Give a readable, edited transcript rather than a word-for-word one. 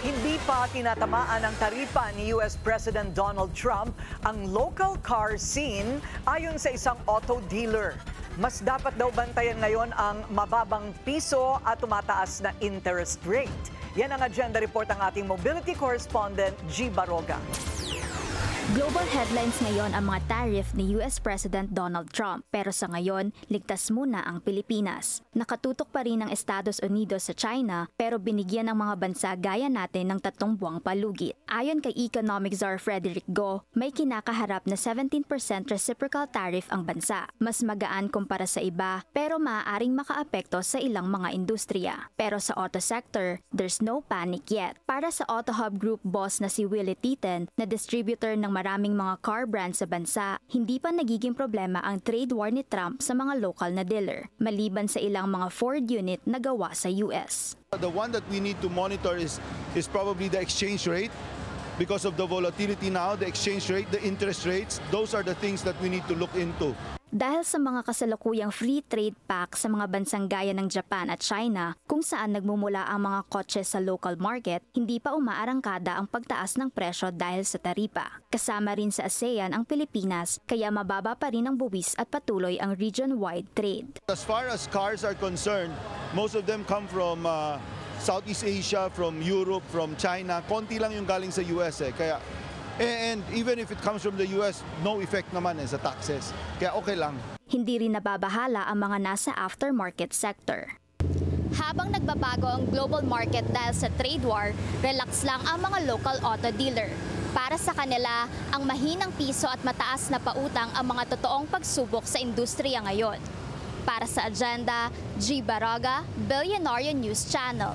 Hindi pa tinatamaan ng taripa ni US President Donald Trump ang local car scene ayon sa isang auto dealer. Mas dapat daw bantayan ngayon ang mababang piso at tumataas na interest rate. Yan ang agenda report ng ating mobility correspondent G. Baroga. Global headlines ngayon ang mga tariff ni US President Donald Trump. Pero sa ngayon, ligtas muna ang Pilipinas. Nakatutok pa rin ang Estados Unidos sa China pero binigyan ng mga bansa gaya natin ng 3 buwang palugit. Ayon kay Economic Czar Frederick Go, may kinakaharap na 17% reciprocal tariff ang bansa. Mas magaan kumpara sa iba pero maaaring makaapekto sa ilang mga industriya. Pero sa auto sector, there's no panic yet. Para sa Auto Hub Group boss na si Willie Titen, na distributor ng maraming mga car brands sa bansa, hindi pa nagiging problema ang trade war ni Trump sa mga local na dealer, maliban sa ilang mga Ford unit na gawa sa US. The one that we need to monitor is probably the exchange rate. Because of the volatility now, the exchange rate, the interest rates, those are the things that we need to look into. Dahil sa mga kasalukuyang free trade pact sa mga bansang gaya ng Japan at China, kung saan nagmumula ang mga kotse sa local market, hindi pa umaarangkada ang pagtaas ng presyo dahil sa taripa. Kasama rin sa ASEAN ang Pilipinas, kaya mababa pa rin ang buwis at patuloy ang region-wide trade. As far as cars are concerned, most of them come from Southeast Asia, from Europe, from China. Konti lang yung galing sa US kaya and even if it comes from the US, no effect naman sa taxes. Kaya okay lang. Hindi rin nababahala ang mga nasa aftermarket sector. Habang nagbabago ang global market dahil sa trade war, relax lang ang mga local auto dealer. Para sa kanila, ang mahinang piso at mataas na pautang ang mga totoong pagsubok sa industriya ngayon. Para sa Agenda, G. Baroga, Billionaire News Channel.